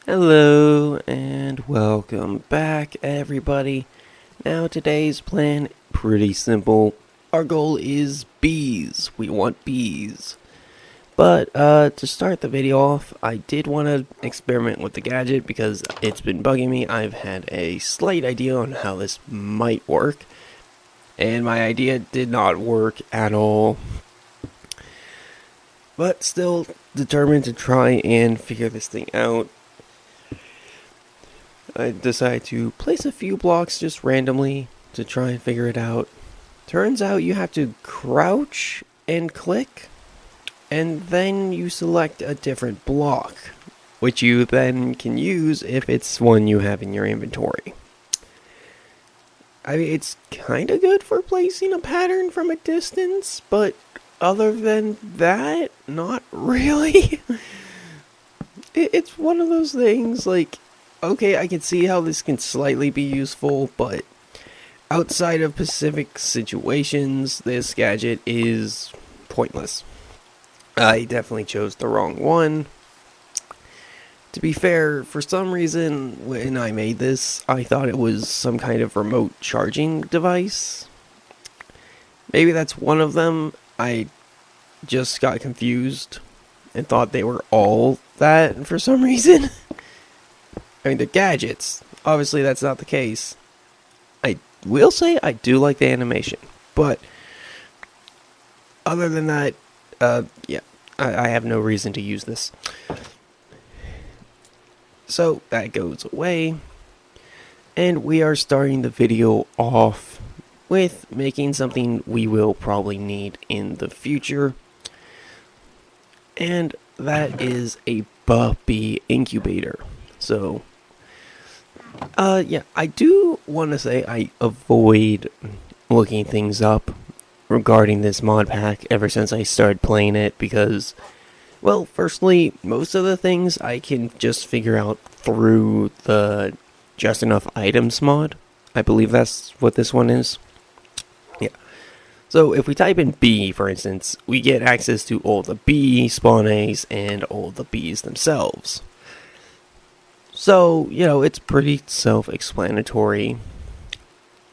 Hello and welcome back, everybody. Now today's plan pretty simple. Our goal is bees. We want bees. But to start the video off, I did want to experiment with the gadget because it's been bugging me. I've had a slight idea on how this might work, and my idea did not work at all. But still determined to try and figure this thing out. I decided to place a few blocks just randomly to try and figure it out. Turns out you have to crouch and click, and then you select a different block, which you then can use if it's one you have in your inventory. I mean, it's kind of good for placing a pattern from a distance, but other than that, not really. It's one of those things, like, okay, I can see how this can slightly be useful, but outside of specific situations, this gadget is pointless. I definitely chose the wrong one. To be fair, for some reason, when I made this, I thought it was some kind of remote charging device. Maybe that's one of them. I just got confused and thought they were all that for some reason. I mean, they're gadgets. Obviously, that's not the case. I will say I do like the animation, but other than that, yeah, I have no reason to use this. So that goes away, and we are starting the video off with making something we will probably need in the future, and that is a puppy incubator. So, yeah, I do want to say I avoid looking things up regarding this mod pack ever since I started playing it because, well, firstly, most of the things I can just figure out through the Just Enough Items mod. I believe that's what this one is. Yeah. So if we type in bee, for instance, we get access to all the bee spawn eggs and all the bees themselves. So, it's pretty self-explanatory,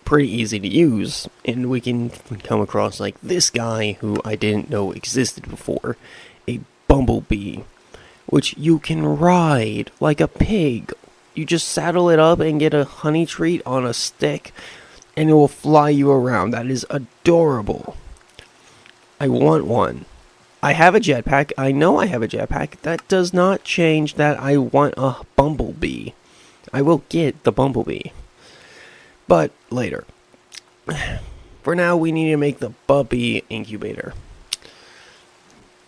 pretty easy to use, and we can come across like this guy who I didn't know existed before, a bumblebee, which you can ride like a pig. You just saddle it up and get a honey treat on a stick, and it will fly you around. That is adorable. I want one. I have a jetpack. I know I have a jetpack. That does not change that I want a bumblebee. I will get the bumblebee. But later. For now, we need to make the puppy incubator.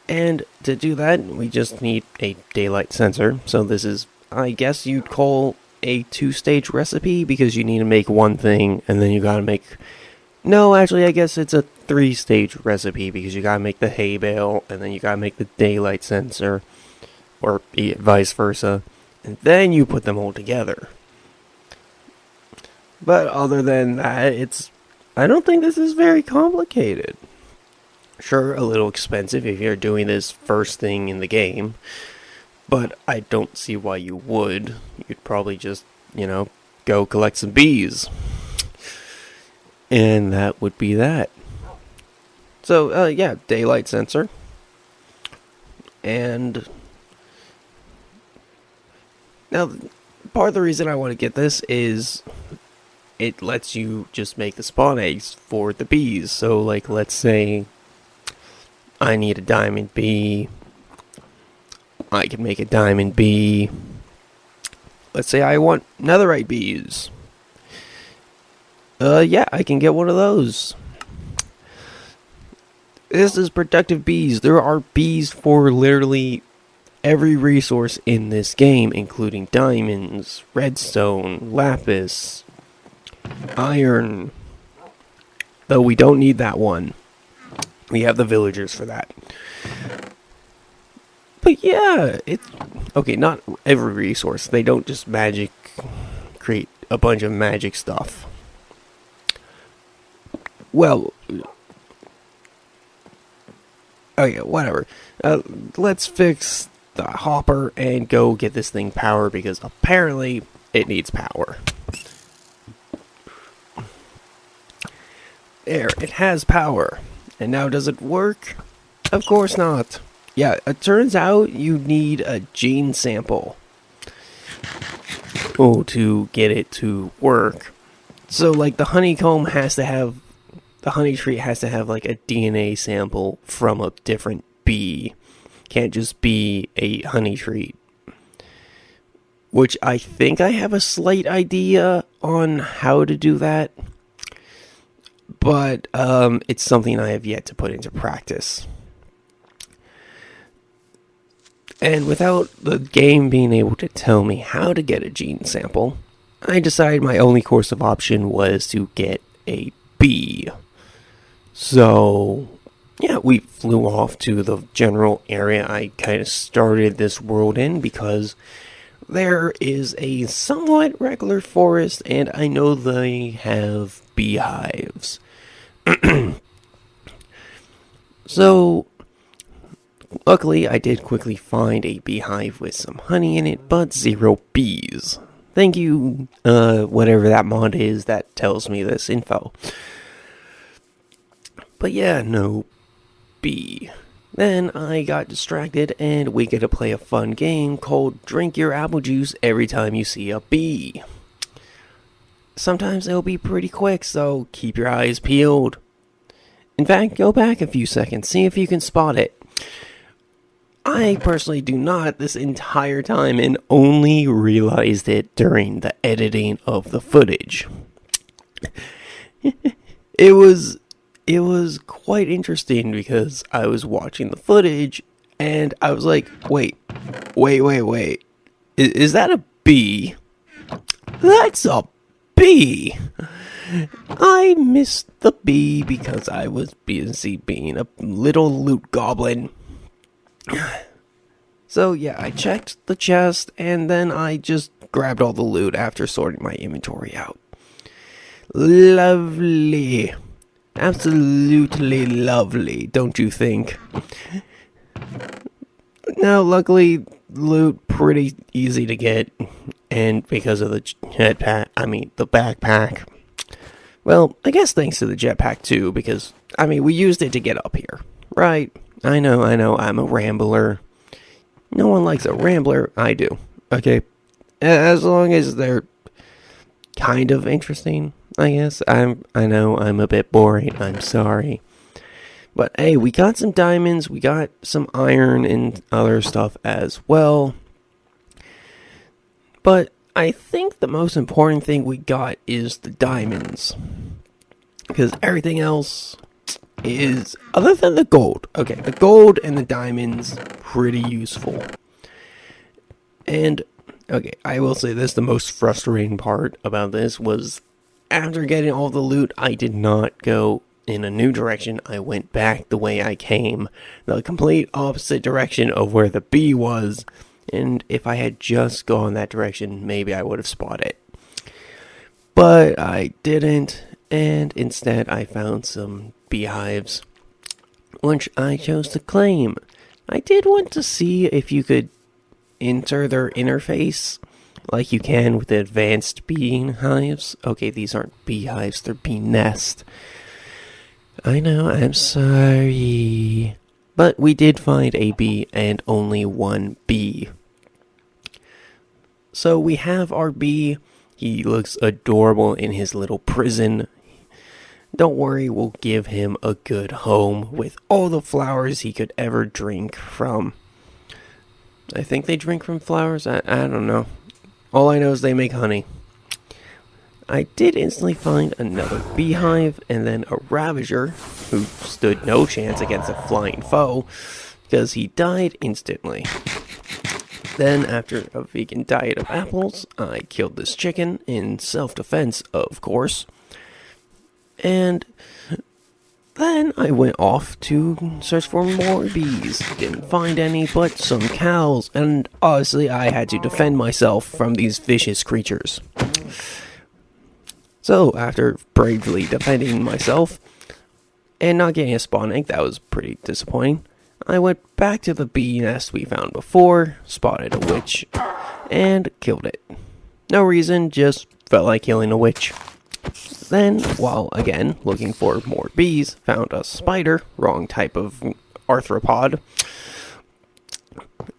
And to do that, we just need a daylight sensor. So this is, I guess you'd call a 2-stage recipe because you need to make one thing and then you gotta make... No, actually, I guess it's a 3-stage recipe because you gotta make the hay bale and then you gotta make the daylight sensor, or vice versa, and then you put them all together. But other than that, I don't think this is very complicated. Sure, a little expensive if you're doing this first thing in the game, but I don't see why you would. You'd probably just, go collect some bees. And that would be that. So, yeah, daylight sensor. And now, part of the reason I want to get this is it lets you just make the spawn eggs for the bees. So, like, let's say I need a diamond bee. I can make a diamond bee. Let's say I want netherite bees. Yeah, I can get one of those. This is productive bees. There are bees for literally every resource in this game, including diamonds, redstone, lapis, iron. Though we don't need that one. We have the villagers for that. But yeah, it's... Okay, not every resource. They don't just create a bunch of magic stuff. Well... Okay, whatever. Let's fix the hopper and go get this thing powered because apparently it needs power. There, it has power. And now does it work? Of course not. Yeah, it turns out you need a gene sample. Oh, to get it to work. So, like, the honey tree has to have, like, a DNA sample from a different bee. Can't just be a honey tree. Which I think I have a slight idea on how to do that. But, it's something I have yet to put into practice. And without the game being able to tell me how to get a gene sample, I decided my only course of option was to get a bee. So, yeah, we flew off to the general area I kind of started this world in because there is a somewhat regular forest and I know they have beehives. So, luckily, I did quickly find a beehive with some honey in it, but 0 bees. Thank you, whatever that mod is that tells me this info. But yeah, no bee. Then I got distracted and we get to play a fun game called Drink Your Apple Juice Every Time You See a Bee. Sometimes it'll be pretty quick, so keep your eyes peeled. In fact, go back a few seconds, see if you can spot it. I personally do not this entire time and only realized it during the editing of the footage. It was quite interesting because I was watching the footage and I was like, wait. Is that a bee? That's a bee! I missed the bee because I was busy being a little loot goblin. So yeah, I checked the chest and then I just grabbed all the loot after sorting my inventory out. Lovely. Absolutely lovely, don't you think? Now, luckily, loot pretty easy to get, and because of the the backpack. Well, I guess thanks to the jetpack too, because, we used it to get up here, right? I know, I'm a rambler. No one likes a rambler, I do, okay? As long as they're kind of interesting, I guess. I know I'm a bit boring, I'm sorry. But hey, we got some diamonds, we got some iron and other stuff as well. But I think the most important thing we got is the diamonds. Because everything else is, other than the gold. Okay, the gold and the diamonds, pretty useful. And, okay, I will say this, the most frustrating part about this was after getting all the loot, I did not go in a new direction. I went back the way I came, the complete opposite direction of where the bee was. And if I had just gone that direction, maybe I would have spotted it. But I didn't, and instead I found some beehives, which I chose to claim. I did want to see if you could enter their interface, like you can with the advanced beehives. Okay, these aren't beehives, they're bee nest. I know, I'm sorry. But we did find a bee and only one bee. So we have our bee. He looks adorable in his little prison. Don't worry, we'll give him a good home with all the flowers he could ever drink from. I think they drink from flowers? I don't know. All I know is they make honey. I did instantly find another beehive and then a ravager who stood no chance against a flying foe because he died instantly. Then, after a vegan diet of apples, I killed this chicken in self-defense, of course. And then I went off to search for more bees. Didn't find any but some cows, and obviously I had to defend myself from these vicious creatures. So, after bravely defending myself and not getting a spawn egg, that was pretty disappointing, I went back to the bee nest we found before, spotted a witch, and killed it. No reason, just felt like killing a witch. Then, while again looking for more bees, found a spider, wrong type of arthropod,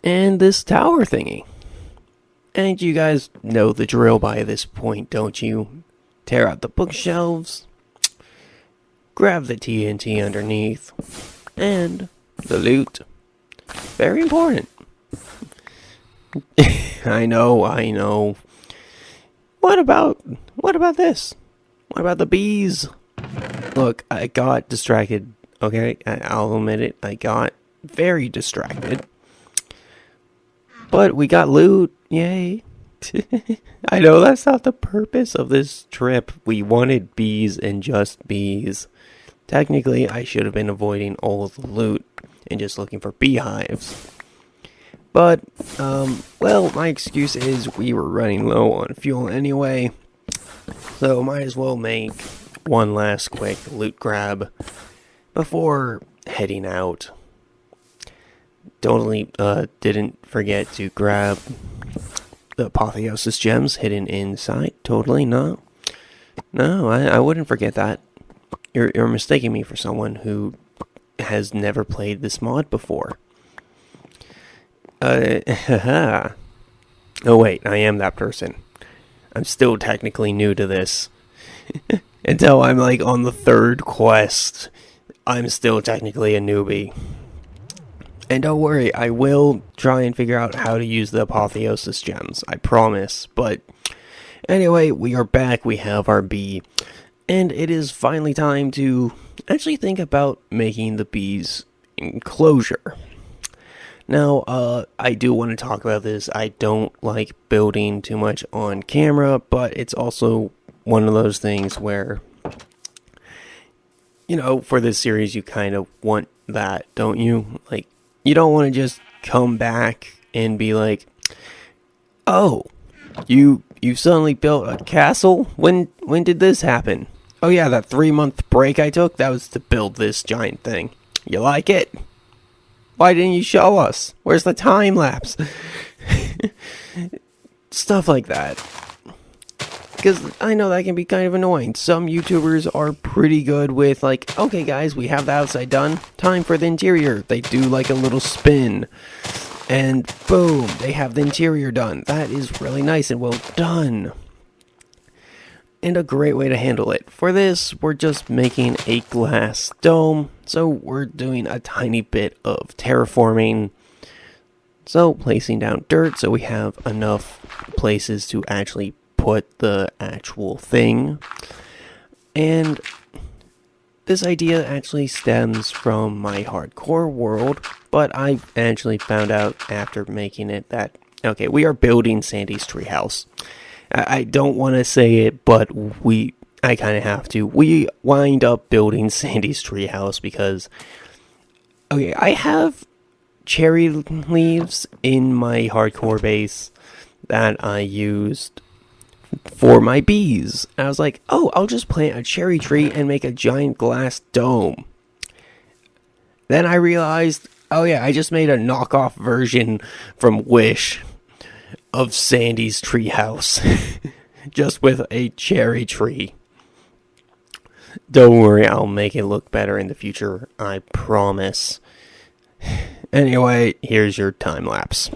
and this tower thingy. And you guys know the drill by this point, don't you? Tear out the bookshelves, grab the TNT underneath, and the loot. Very important. I know. What about this? What about the bees? Look, I got distracted, okay? I'll admit it, I got very distracted. But we got loot, yay. I know that's not the purpose of this trip. We wanted bees and just bees. Technically, I should have been avoiding all of the loot and just looking for beehives. But, well, my excuse is we were running low on fuel anyway. So might as well make one last quick loot grab before heading out. Totally didn't forget to grab the apotheosis gems hidden inside. Totally not. No, I wouldn't forget that. You're mistaking me for someone who has never played this mod before. Oh wait, I am that person. I'm still technically new to this. Until I'm like on the third quest, I'm still technically a newbie. And don't worry, I will try and figure out how to use the apotheosis gems, I promise. But anyway, we are back, we have our bee, and it is finally time to actually think about making the bee's enclosure. Now, I do want to talk about this. I don't like building too much on camera, but it's also one of those things where, you know, for this series, you kind of want that, don't you? Like, you don't want to just come back and be like, oh, you suddenly built a castle? When did this happen? Oh yeah, that 3-month break I took, that was to build this giant thing. You like it? Why didn't you show us? Where's the time lapse? Stuff like that. Because I know that can be kind of annoying. Some YouTubers are pretty good with like, okay guys, we have the outside done. Time for the interior. They do like a little spin. And boom, they have the interior done. That is really nice and well done. And a great way to handle it. For this, we're just making a glass dome. So we're doing a tiny bit of terraforming. So placing down dirt so we have enough places to actually put the actual thing. And this idea actually stems from my hardcore world. But I actually found out after making it that, okay, we are building Sandy's treehouse. I don't want to say it, but I kind of have to. We wind up building Sandy's treehouse because, okay, I have cherry leaves in my hardcore base that I used for my bees. I was like, oh, I'll just plant a cherry tree and make a giant glass dome. Then I realized, oh yeah, I just made a knockoff version from Wish of Sandy's treehouse, just with a cherry tree. Don't worry, I'll make it look better in the future, I promise. Anyway, here's your time lapse.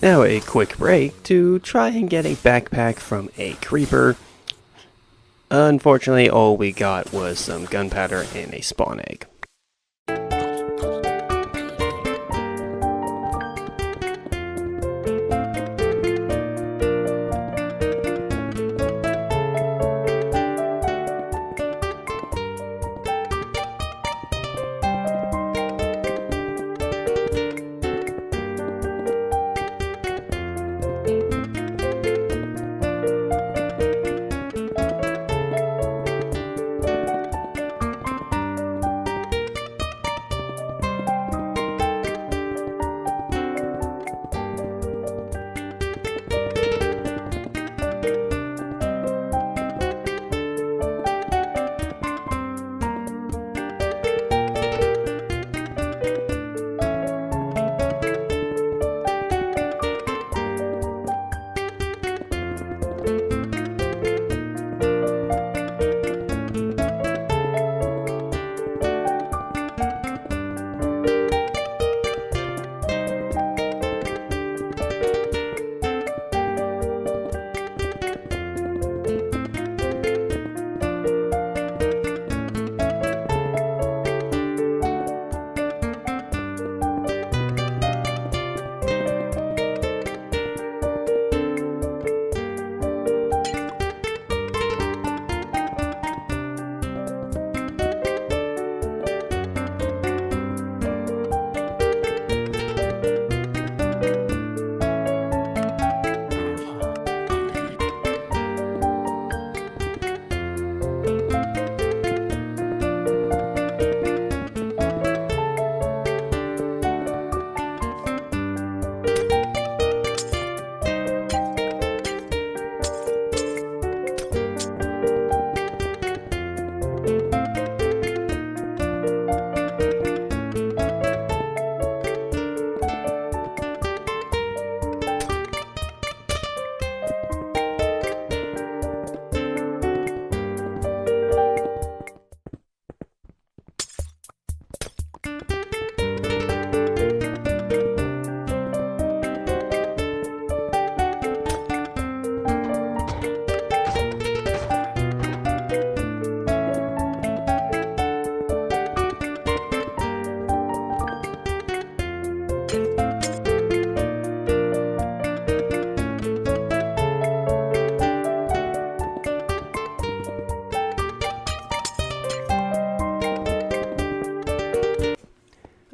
Now a quick break to try and get a backpack from a creeper. Unfortunately, all we got was some gunpowder and a spawn egg.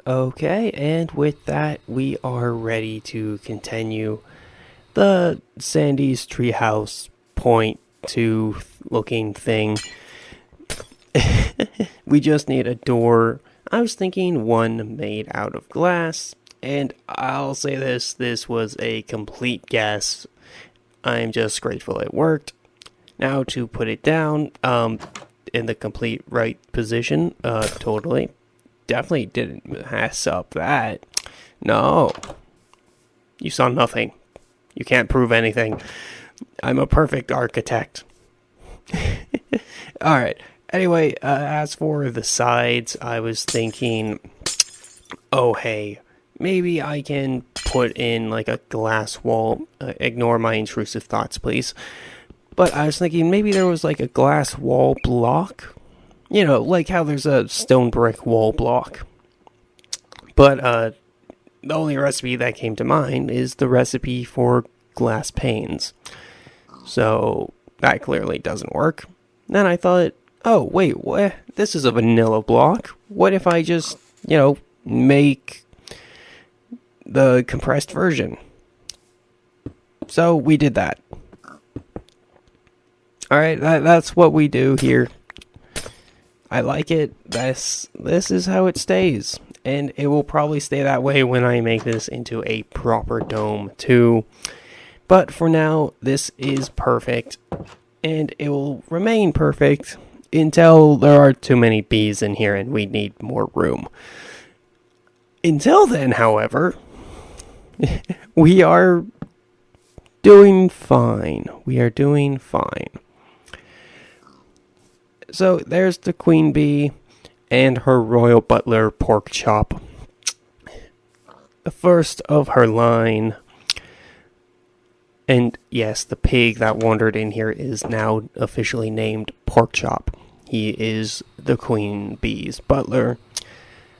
Okay, and with that, we are ready to continue the Sandy's Treehouse point 2 looking thing. We just need a door. I was thinking one made out of glass, and I'll say this was a complete guess. I'm just grateful it worked. Now to put it down, in the complete right position, totally. Definitely didn't mess up that. No. You saw nothing. You can't prove anything. I'm a perfect architect. Alright. Anyway, as for the sides, I was thinking, oh hey, maybe I can put in like a glass wall. Ignore my intrusive thoughts, please. But I was thinking maybe there was like a glass wall block. You know, like how there's a stone brick wall block. But the only recipe that came to mind is the recipe for glass panes. So that clearly doesn't work. Then I thought, oh wait, what? This is a vanilla block. What if I just, make the compressed version? So we did that. Alright, that's what we do here. I like it. This is how it stays. And it will probably stay that way when I make this into a proper dome too. But for now, this is perfect. And it will remain perfect until there are too many bees in here and we need more room. Until then, however, we are doing fine. We are doing fine. So there's the queen bee and her royal butler pork chop. The first of her line. And yes, the pig that wandered in here is now officially named Porkchop. He is the queen bee's butler.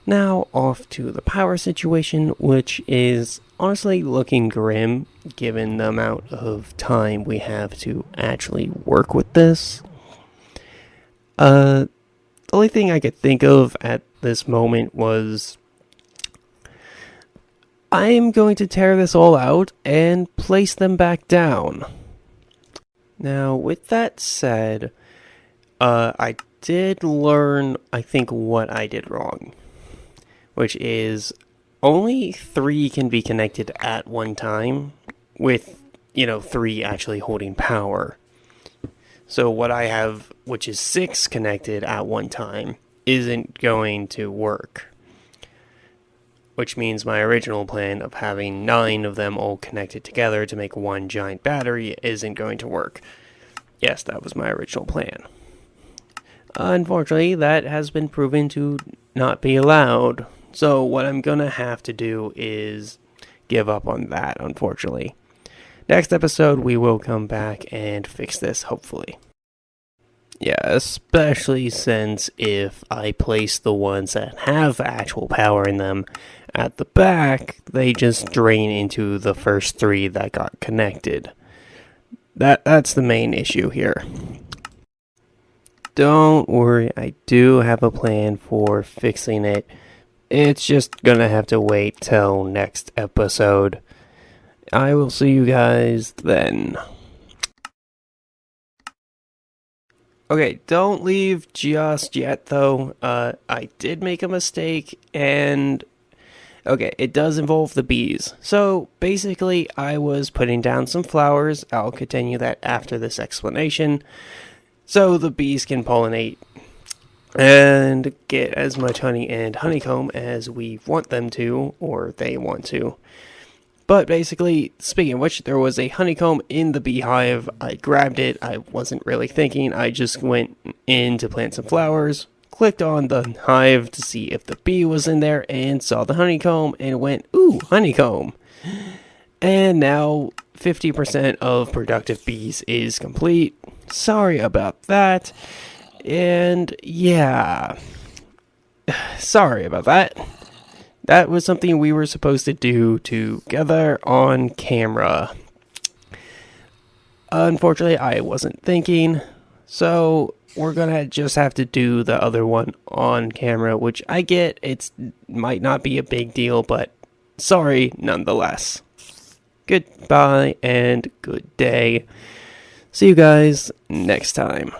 Now off to the power situation, which is honestly looking grim given the amount of time we have to actually work with this. The only thing I could think of at this moment was I'm going to tear this all out and place them back down. Now, with that said, I did learn, I think, what I did wrong, which is only 3 can be connected at one time, with, 3 actually holding power. So what I have, which is 6 connected at one time, isn't going to work. Which means my original plan of having 9 of them all connected together to make one giant battery isn't going to work. Yes, that was my original plan. Unfortunately, that has been proven to not be allowed. So what I'm going to have to do is give up on that, unfortunately. Next episode, we will come back and fix this, hopefully. Yeah, especially since if I place the ones that have actual power in them at the back, they just drain into the first 3 that got connected. That's the main issue here. Don't worry, I do have a plan for fixing it. It's just gonna have to wait till next episode. I will see you guys then. Okay, don't leave just yet, though. I did make a mistake, and okay, it does involve the bees. So, basically, I was putting down some flowers. I'll continue that after this explanation. So, the bees can pollinate and get as much honey and honeycomb as we want them to, or they want to. But basically, speaking of which, there was a honeycomb in the beehive. I grabbed it. I wasn't really thinking. I just went in to plant some flowers, clicked on the hive to see if the bee was in there, and saw the honeycomb, and went, ooh, honeycomb. And now 50% of productive bees is complete. Sorry about that. And yeah, sorry about that. That was something we were supposed to do together on camera. Unfortunately, I wasn't thinking, so we're gonna just have to do the other one on camera, which I get, it might not be a big deal, but sorry nonetheless. Goodbye and good day. See you guys next time.